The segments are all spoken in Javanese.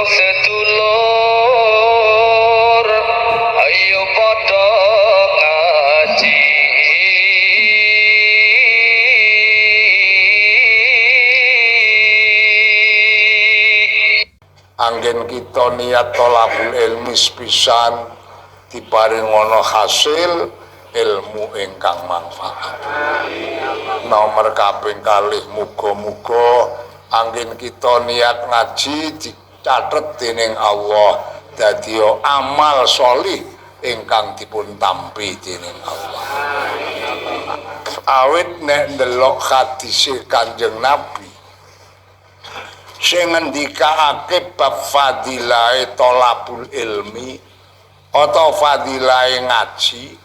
sedulur ayo padha ngaji anggen kita niat thalabul ilmi pisan diparing ana hasil ilmu ingkang manfaat. Nomor kaping kalih muga-muga anggen kita niat ngaji dicatet dening Allah dadi amal sholih ingkang dipun tampi dening Allah. Awit nek ndelok hadis Kanjeng Nabi sing ngendikake bab fadilahe thalabul ilmi atau fadilahe ngaji,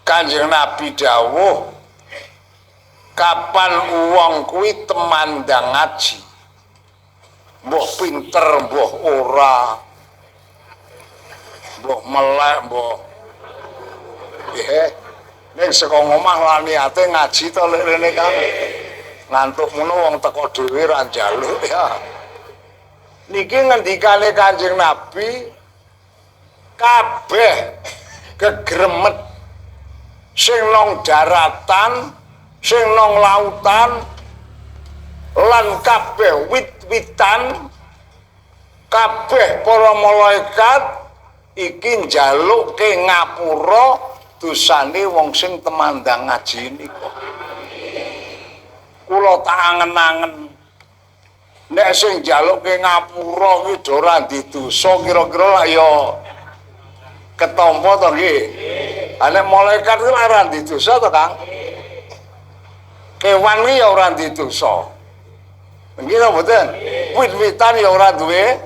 Kanjeng Nabi dawuh kapan wong kuwi temandang ngaji mbok pinter mbok ora mbok melek mbok nek saka omah lan niate ngaji to lek rene kan ngantuk ngono wong teko dhewe ra njaluk ya. Niki ngendikane Kanjeng Nabi kabeh kegremet sing nang daratan sing nang lautan lan kabeh wit-witan kabeh para malaikat iki njalukke ngapura dosane wong sing temandang ngaji niku. Kula tak angen-angen nek sing njalukke ngapura kuwi do ora didosa kira-kira lak ya ketampa to nggih. Nek malaikat kuwi ora didosa to, Kang? Kewan iki ya ora didosa. Nggih to mboten? Wit-witan ya ora duwe.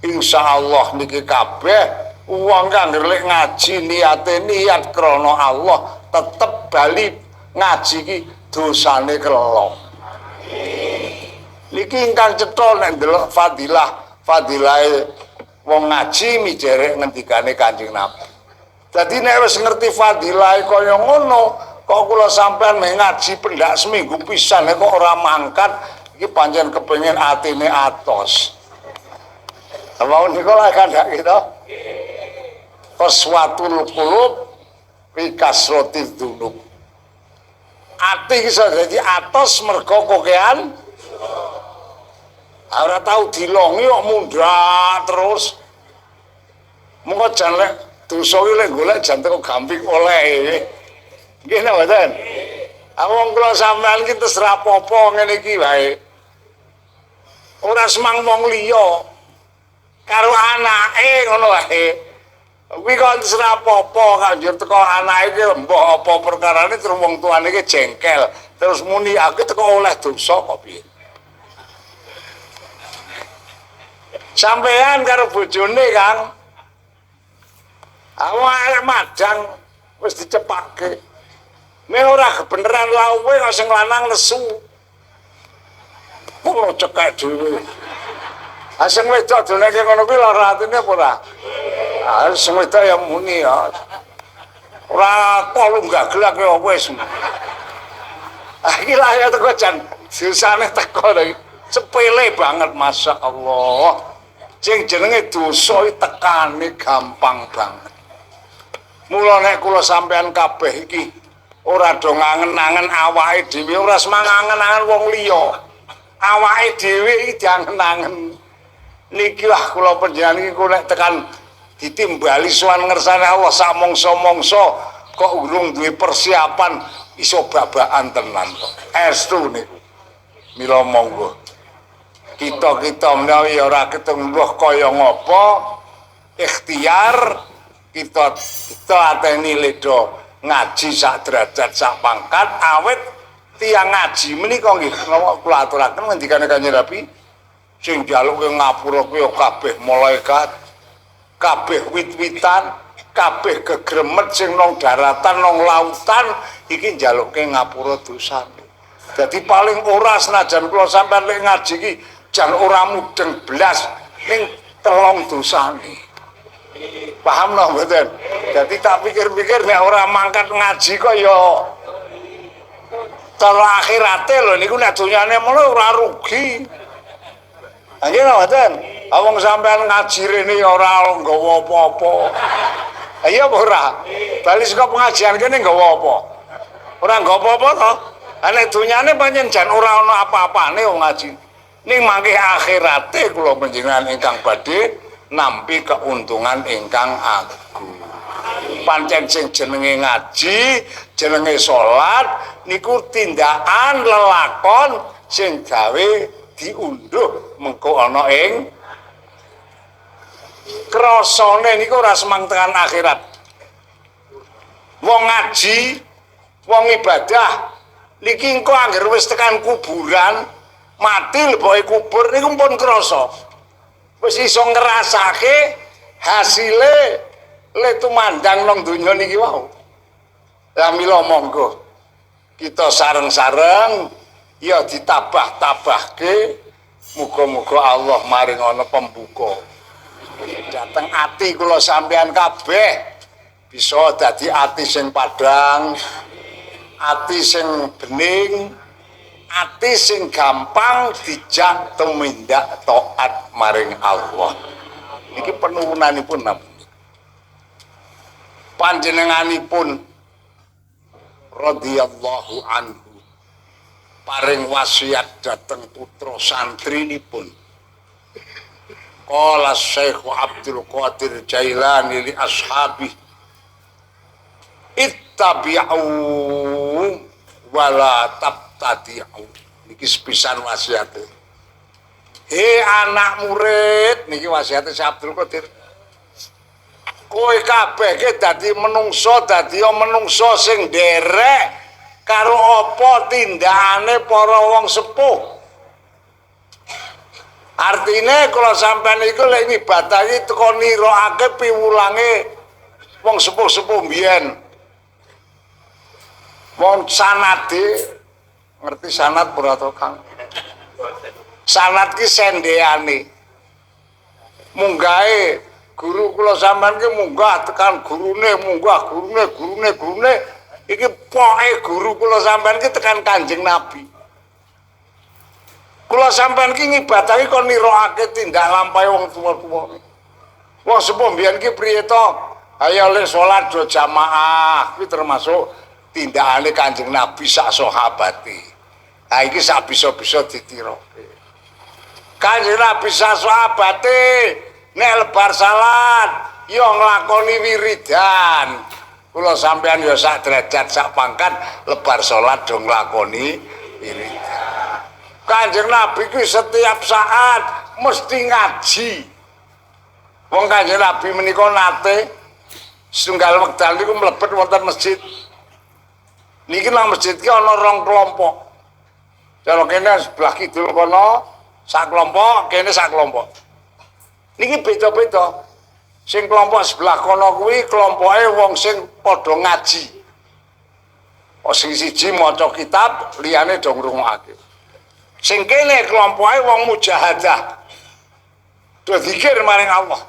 Insyaallah niki kabeh wong kang ngerlik ngaji niate niat krana Allah tetep bali ngaji iki dosane kelelong. Niki ingkang cetha nek ndelok fadilahe wong ngaji mijerek ngendikane Kanjeng Nabi. Dadi nek wis ngerti fadilahe kaya ngono, kok kula sampean meh ngaji pendak seminggu pisan kok ora mangkat, iki pancen kepengin atine atos. Mau niku lak kandak kita. Qaswatul qulub fi kasratil dzunub. Ati iso dadi atos mergo kokean ora tau dilongi kok mundhak terus. Mengko jan lek dosa iki lek golek jan teko gamping oleh. Nggih napa mboten? Awong kula sampean iki terus ra apa-apa ngene iki wae. Ora semang wong liya karo anake ngono wae. Kuwi kok terus ra apa-apa kanjur teko anake iki mbok apa perkarane terus wong tuane iki jengkel. Terus muni aku teko oleh dosa kok piye? Sampean karo bojone Kang. Awak arek madang wis dicepake. Nek ora kebeneran lawuhe kok sing lanang nesu. Kulo cekak dhewe. Ah sing wedok doneke ngono kuwi lara atine apa ora? Ah sing wedok ya muni ya. Ora kok lunggah gelak ya wis. Ah iki lah ya teko jan susane teko lho. Sepele banget masyaallah. Sing jenenge dosa iki tekane gampang banget. Mula nek kula sampean kabeh iki ora do ngangen-angen awake dhewe, ora semangangen-angen wong liya. Awake dhewe iki diangen-angen. Niki lah kula panjenengan iki kula tekan ditimbali sowan ngersane Allah sak mangsa-mangsa kok urung duwe persiapan iso babakan tenan kok. Estu niku. Mila monggo. Kita menawi ora ketembuh kaya ngapa ikhtiar kita ateni ledo ngaji sak derajat sak pangkat awet tiyang ngaji menika nggih kula aturaken ngendikane Kanjeng Nabi sing njaluke ngapura kuwi kabeh malaikat kabeh wit-witan kabeh gegremet sing nang daratan nang lautan iki njaluke ngapura dosane. Dadi paling ora senajan kula sampean lek ngaji iki jan ora mudeng blas ning telung dosane. Paham no mboten? Jadi tak pikir-pikir nek ora mangkat ngaji kok ya terakhirate lho niku nek donyane mono ora rugi. Nggih mboten. Wong sampean ngaji rene ya ora nggawa apa-apa. Iya apa ora? Bali saka pengajian kene nggawa apa? Ora nggawa apa-apa to. Nek dunyane pancen jan ora ana apa-apane wong ngaji. Ning mangke akhirate kula panjenengan ingkang badhe nampi keuntungan ingkang agung. Pancen sing jenenge ngaji, jenenge salat niku tindakan lelakon sing gawe diundhuh mengko ana ing krasane niku ora semang tekan akhirat. Wong ngaji, wong ibadah niki engko anggere wis tekan kuburan, mati leboke kubur niku pun krasa. Wis iso ngrasake hasile le tumandang nang donya niki wau. Lah mila monggo kita sareng-sareng ya ditabah-tabahke muga-muga Allah maring ana pembuka. Dateng ati kula sampeyan kabeh bisa dadi ati sing padhang, ati sing bening, ati sing gampang dijak tumindak taat maring Allah. Niki penurunanipun napa? Panjenenganipun radhiyallahu anhu paring wasiat dhateng putra santrinipun. Qala Syekh Abdul Qadir Jailani li ashabi ittabi'u wala tabtadi'u. Niki sepisan wasiate. He anak murid niki wasiate Syekh Abdul Qadir. Kowe kabeh ki dadi menungso, menungso sing nderek karo apa tindakane para wong sepuh. Artine kalau sampean iku lek ngibadahi teko nirokake piwulange wong sepuh-sepuh mbiyen. Wong sanade ngerti sanad ora to, Kang? Sanad ki sendeane. Munggahe guru kula sampean ki munggah tekan gurune iki poke guru kula sampean ki tekan Kanjeng Nabi. Kula sampean ki ngibadahi kon nirokake tindak lampahe wong tuwa-tuwa. Wong sepuh mbiyen ki priye to? Ayo le salat do jamaah kuwi termasuk tindakane Kanjeng Nabi sak sahabate. Ha iki sak bisa-bisa ditirake. Kanjeng Nabi sak sahabate nek lebar salat yo nglakoni wiridan. Kula sampean yo sak derajat sak pangkat lebar salat do nglakoni wiridan. Kanjeng Nabi ku setiap saat mesti ngaji. Wong Kanjeng Nabi menika nate setunggal wekdal niku mlebet wonten masjid. Niki nang masjid ki ana 2 kelompok. Cara kene sebelah kidul kono sak kelompok, kene sak kelompok. Niki beda-beda. Sing kelompok sebelah kono kuwi kelompoke wong sing padha ngaji. Sing siji maca kitab, liyane do ngrungokake. Sing kene kelompoke wong mujahadah. Do zikir maring Allah.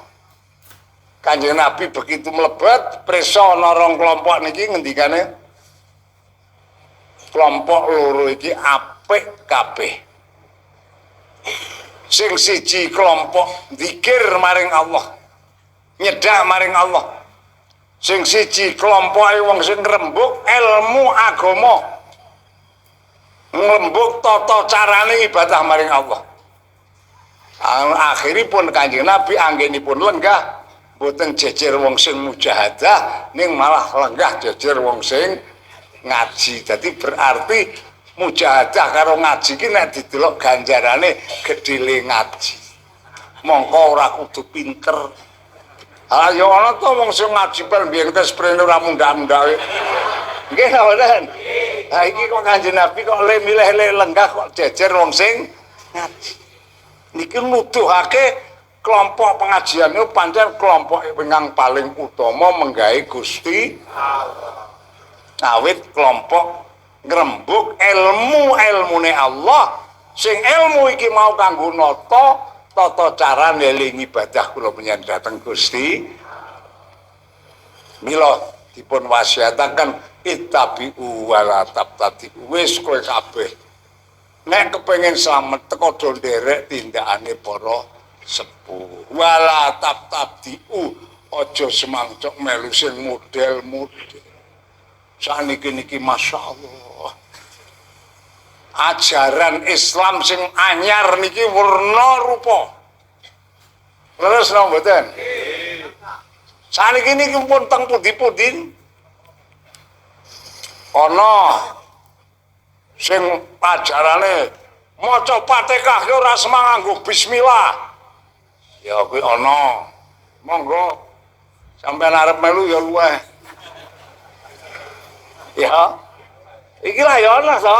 Kanjeng Nabi begitu mlebet, prisa ana 2 kelompok niki ngendikane kelompok loro iki apik kabeh. Sing siji kelompok zikir maring Allah, nyedak maring Allah. Sing siji kelompoke wong sing ngrembug ilmu agama, ngrembug tata carane ibadah maring Allah. Akhiripun Kanjeng Nabi anggenipun lenggah mboten jejer wong sing mujahadah ning malah lenggah jejer wong sing ngaji. Dadi berarti mujahadah karo ngaji ki nek didelok ganjarane gedhe ngaji. Mongko ora kudu pinter. Ha yo ana to wong sing ngaji pel mbiyen tes sprene ora mundak-mundake. Nggih mboten. Ha iki kok Kanjeng Nabi kok le milih lenggah kok jejer wong sing ngaji. Niki nuduhake kelompok pengajian itu pancen kelompok ingkang paling utama menggawe Gusti Allah. Awit kelompok ngrembug ilmune Allah sing ilmu iki mau kanggo nata tata cara ngeling ibadah kula panjenengan dhateng Gusti. Mila dipun wasiataken ittabi'u wa la tabtadi'u. Wis kowe kabeh nek kepengin slamet teko do nderek tindakane para sepuh. Wala tabdiu aja semangcok melu sing model-model. Saniki niki masyaallah. Ajaran Islam sing anyar niki werna rupa. Leres napa mboten? Saniki niki pun teng pundi-pundi ana sing ajarane maca Fatihah ki ora semang nganggo bismillah. Ya kuwi ana. Monggo sampeyan arep melu ya luweh. Ya. Iki lah ya ana to.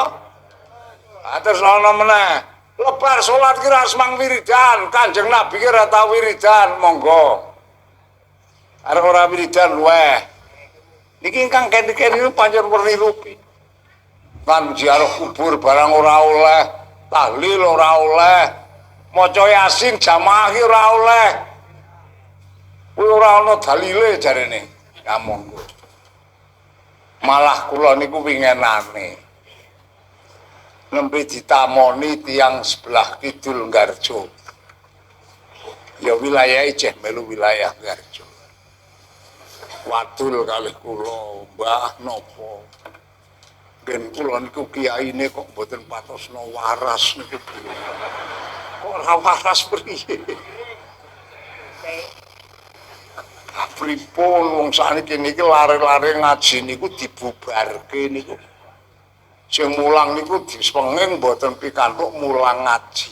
Terus ana meneh. Lebar salat ki ora semang wiridan, Kanjeng Nabi ki ora tau wiridan, monggo. Arep ora wiridan luweh. Niki ingkang kene-kene pancen werni rupi. Kan ziarah kubur barang ora oleh, tahlil ora oleh, maca Yasin jamaah ki ora oleh. Kuwi ora ana dalile jarene. Ya monggo. Malah kula niku wingenane. Nembe ditamoni tiyang sebelah kidul Nggarjo. Ya wilayahe jeh melu wilayah Nggarjo. Wadul kalih kula, Mbah napa. Ben kula niku kiyaine kok mboten patosna waras niku. Kok ora waras priye? Pripun wong sakniki niki lare-lare ngaji niku dibubarke niku. Sing mulang niku dispenging mboten pikantuk mulang ngaji.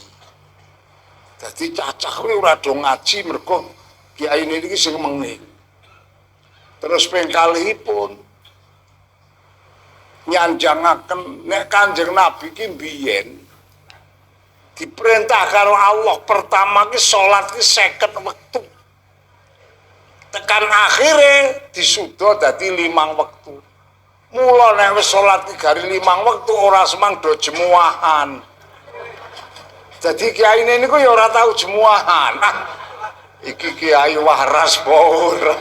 Dadi cacah kuwi ora do ngaji mergo kiyaine niki sing menging. Terus ping kalihipun nyanjangaken nek Kanjeng Nabi ki mbiyen diperintah karo Allah pertama ki salat ki 50 wektu. Tekan akhire disuda dadi 5 wektu. Mula nek wis salat 3 wektu ora semang do jemuahan. Dadi kiyaine niku ya ora tau jemuahan. Iki kiai waras apa ora?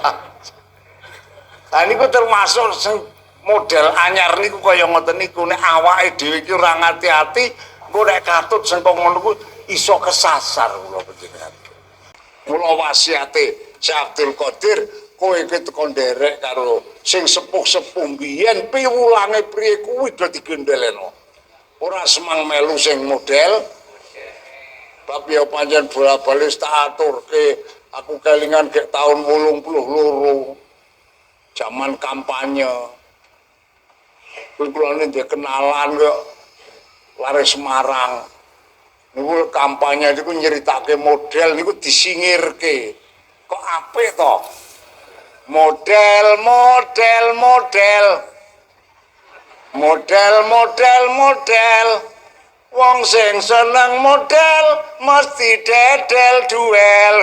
Lah niku termasuk sing model anyar niku kaya ngoten niku nek awake dhewe iki ora ngati-ati engko nek katut sing kok ngono ku iso kesasar kula panjenengan. Mula wasiate Syekh Abdul Qadir kowe iki teko nderek karo sing sepuh-sepuh biyen piwulange priye kuwi do digendeleno. Ora semang melu sing model bab ya pancen bola-bali tak aturke aku kelingan gek tahun 82 zaman kampanye. Kula niki kenalan kok lare Semarang. Niku kampanye niku nyeritake model niku disingirke. Kok apik to? Model. Wong sing seneng model mesti dedel duel.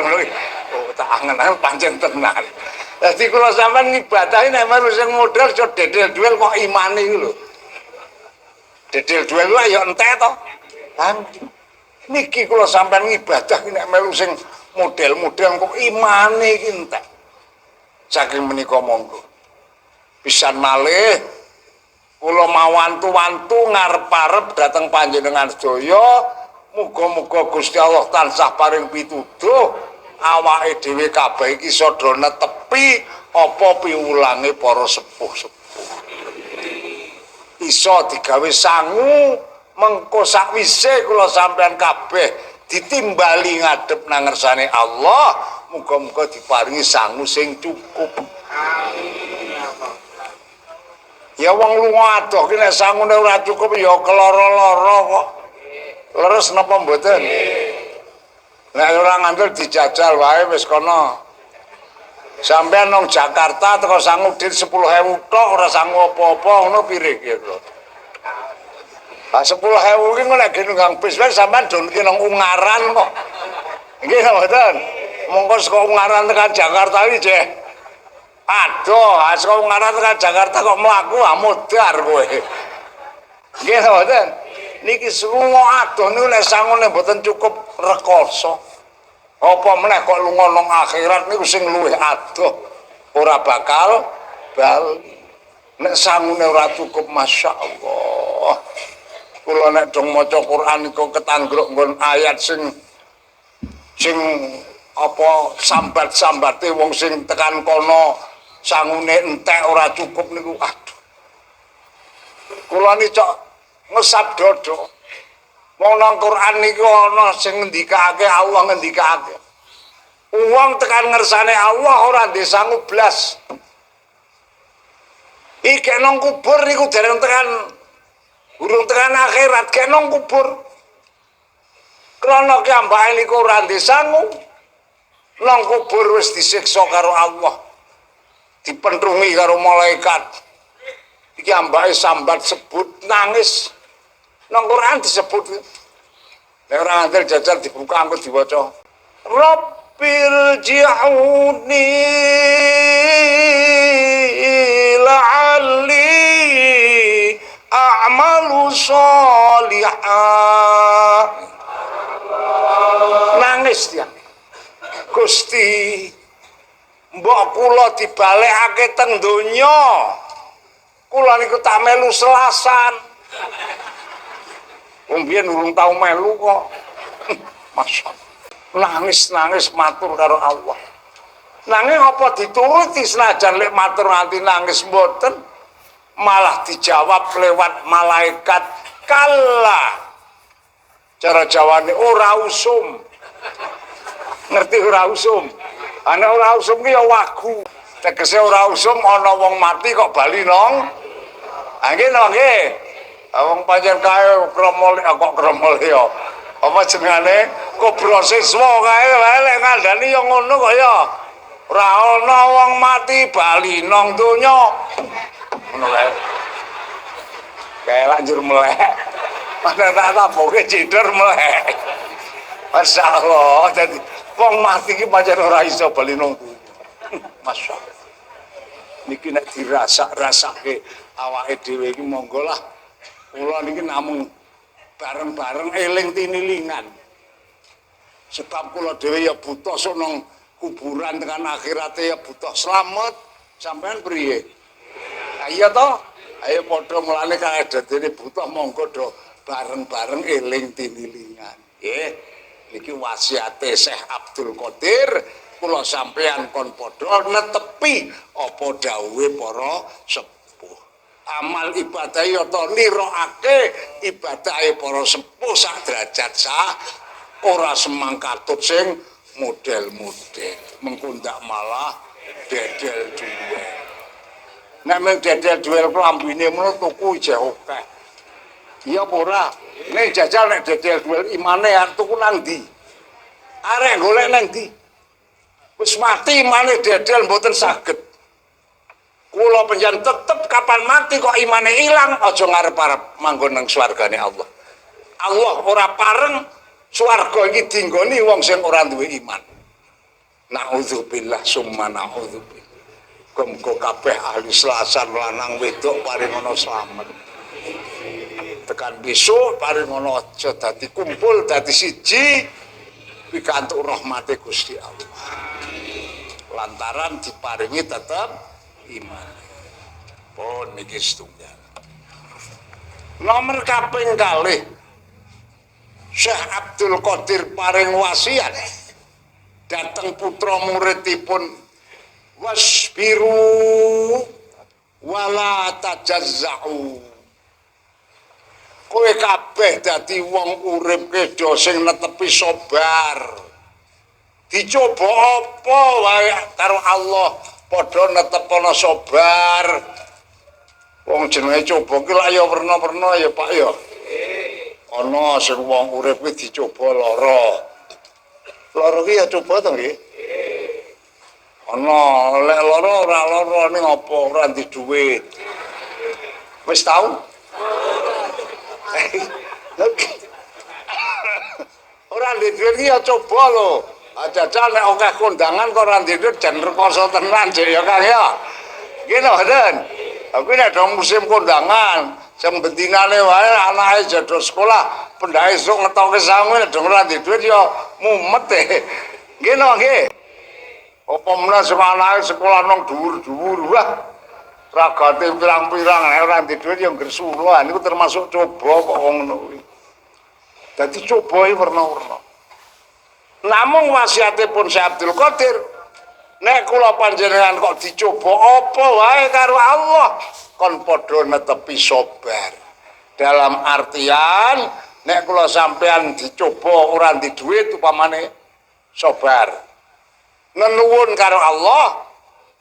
Oh, tak angen-angen pancen tenan. Dadi kula sampean ngibadahi nek melu sing model aja dedel duel kok imane iku lho. Dedel duel lho ya entek to. Kan niki kula sampean ngibadah nek melu sing model-model kok imane iki entek. Saking menika monggo. Pisan malih kula mawantu-wantu ngarep-arep dhateng panjenengan sedaya, muga-muga Gusti Allah tansah paring pituduh awake dhewe kabeh iki sadha netepi apa piwulange para sepuh-sepuh. Iso digawe sangu mengko sakwise kula sampean kabeh ditimbali ngadep nang ngersane Allah, muga-muga diparingi sangu sing cukup. Ya wong lunga adoh ki nek sangune ora cukup ya keloro-loro kok. Leres napa mboten? Nek ora ngandel dijajal wae wis kono. Sampeyan nang Jakarta teko sangu dit 10.000 tok ora sangu apa-apa ngono pirik ya lho. Lah 10.000 ki nek nunggang bis wae sampean don ki nang Ungaran kok. Nggih mboten. Monggo saka Ungaran tekan Jakarta iki jeh. Aduh, saka Ungaran tekan Jakarta kok mlaku modar kowe. Nggih mboten. Niki lunga adoh niku nek sangune mboten cukup rekoso. Apa meneh kok lunga nang akhirat niku sing luwih adoh. Ora bakal bali. Nek sangune ora cukup masyaallah. Kula nek dong maca Quran iku ketanggruk nggon ayat sing apa sambat-sambate wong sing tekan kono sangune entek ora cukup niku aduh. Kula niki cok ngesap dodo. Wong nang Quran niku ana sing ngendikake Allah ngendikake. Wong tekan ngersane Allah ora ndek sanggup blas. Iki nang kubur niku dereng tekan urung tekan akhirat kek nang kubur. Krana kiambake niku ora ndek sanggup. Nang kubur wis disiksa karo Allah. Dipentrungi karo malaikat. Iki ambake sambat sebut nangis. Nang Quran disebut. Nek ora ngandel jajal dibuka angko diwaca. Rabbil ji'uni la'alli a'malu sholihan. Nangis dia. Gusti, mbok kula dibalekake teng donya. Kula niku tak melu selasan. Wong biyen urung tau melu kok. Masyaallah. Nangis-nangis matur karo Allah. Nanging apa dituruti senajan lek matur nganti nangis mboten, malah dijawab lewat malaikat kalla. Cara jawane ora usum. Ngerti ora usum? Ana ora usum ki ya wagu. Tegese ora usum ana wong mati kok bali nong. Nggih nggih. Wong pancen kae kromol kok kromol ya. Apa jenenge kobra siswa kae wae lek ngandani ya ngono kok ya. Ora ana wong mati bali nang donya. Ngono kae. Kae lanjur melek. Mana tak taboke cider melek. Masyaallah. Dadi wong mati ki pancen ora iso bali nang donya. Masyaallah. Niki nek dirasak-rasake awake dhewe iki monggo lah. Kula niki namung bareng-bareng eling tinilingan. Sebab kula dhewe ya butuh nang kuburan tekan akhirate ya butuh slamet. Sampean priye? Iya toh? Ayo padha mulane kaedene butuh monggo do bareng-bareng eling tinilingan. Nggih. Iki wasiate Syekh Abdul Qadir, kula sampean kon padha netepi apa dawuhe para sepuh. Amal ibadah ya to nirokake ibadahe para sepuh sak derajat sah ora semangkatut sing model-model mengko malah dedel duel. Nek men dedel duel klambine ngono tuku isih akeh. Iya apa ora? Nek jajal nek dedel duel imane arep tuku nang ndi? Arek golek nang ndi? Wis mati imane dedel mboten saged. Kula panjenengan tetep kapan mati kok imane ilang aja ngarep-arep manggon nang swargane Allah. Allah ora pareng swarga iki dinggoni wong sing ora duwe iman. Nauzubillah summa nauzubillah. Muga kabeh ahli Selasan lanang wedok paringono slamet. Tekan besok paringono aja dadi kumpul dadi siji pikantuk rahmate Gusti Allah. Lantaran diparingi tetep iman. Pun niki setunggal. Nomor kaping kalih Syekh Abdul Qadir paring wasiat dateng putra muridipun wasbiru wala tajazza'u. Kowe kabeh dadi wong urip kedo sing netepi sabar. Dicoba apa wae karo Allah padha netepana sabar. Wong jenenge coba ki lak ya werna-werna ya Pak ya. Ana sing wong urip ki dicoba lara. Lara ki ya coba to nggih. Ana lek lara ora lara ning apa ora ndi dhuwit. Wis tau? Ora ndi dhuwit ki ya coba lho. Jajal nek akeh kondangan kok ora ndi dhuwit jan rekoso tenan jek ya Kang ya. Nggih to mboten? Aku nek dong musim kondangan, sing bentinane wae anake jadul sekolah, pendae esuk ngetoke sangu nek dong ora ndi dhuwit ya mumet e. Nggih to nggih. Apa meneh sing anake sekolah nang dhuwur-dhuwur wah. ragate pirang-pirang ora ndek dhuwit ya Gresula niku termasuk coba kok wong ngono kuwi. Dadi coba iki werna-werna. Namung wasiatipun Syekh Abdul Qadir nek kula panjenengan kok dicoba apa wae karo Allah kon padha netepi sabar. Dalam artian nek kula sampean dicoba ora ndek dhuwit upamane sabar. Nenuwun karo Allah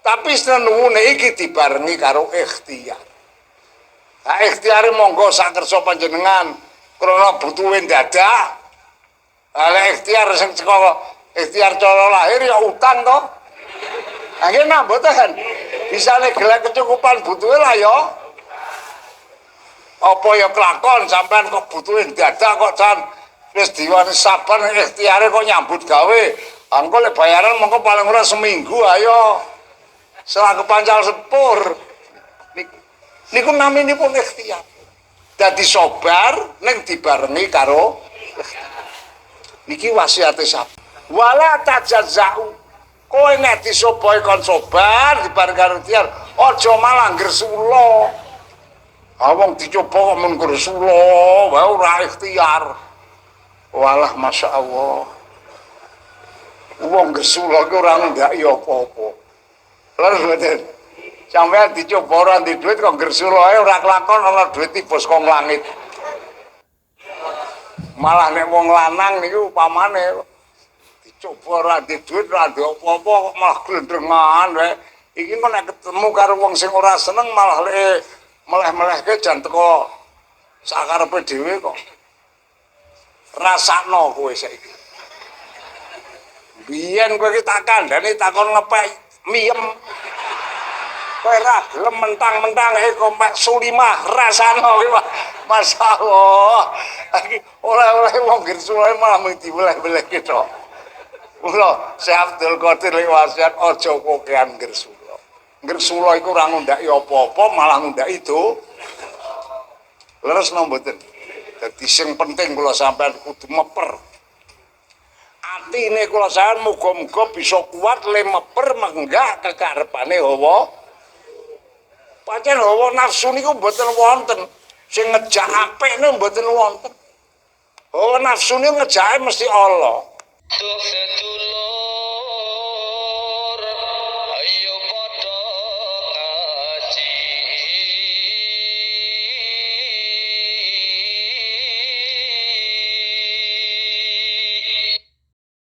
tapi senuwune iki dibarengi karo ikhtiar. Nah, ikhtiare monggo sak kersa panjenengan krana butuhe dadak. Lah ikhtiar sing ikhtiar cara lahir ya utang to. Lah nggih napa mboten? Bisane gelek kecukupan butuhe lah ya. Apa ya kelakon sampean kok butuhe dadak kok jan wis diwani sabar ikhtiare kok nyambut gawe. Angko lek bayaran mongko paling ora seminggu ayo. Setelah kepancal sepur niku naminipun ikhtiar. Dadi sabar ning dibarengi karo niki wasiate sapa. Wala tajazzau. Kowe nek disobohi kon sabar dibarengi karo ikhtiar, aja malah Gresula. Wong dicoba kok men Gresula, wae ora ikhtiar. Walah masyaallah. Wong Gresula ki ora ndaki apa-apa. Lha mboten. Sampeyan dicoba ora ndek dhuwit kok Gresula ae ora kelakon ana dhuwit tibus kok langit. Malah nek wong lanang niku upamane dicoba ora ndek dhuwit ora ndek apa-apa kok malah glendrengan wae. Iki kok nek ketemu karo wong sing ora seneng malah meleh-melehke jan teko sakarepe dhewe kok. Rasakno kowe saiki. Biyen kowe iki tak kandhani takon ngepek miem kowe ra gelem mentang-mentang kok mek sulimah rasano kuwi masyaallah iki oleh-oleh wong Gresula malah mung diweleh-welehke tok. Mula Syekh Abdul Qadir lek wasiat aja kokean Gresula. Gresula iku ora ngundhaki apa-apa malah ngundhaki do. Leres napa mboten? Dadi sing penting kula sampean kudu meper. Atine kula saen muga-muga bisa kuat le meper menggak kekarepane hawa. Pancen hawa nafsu niku mboten wonten. Sing ngejak apik niku mboten wonten. Hawa nafsu niku ngejake mesti Allah.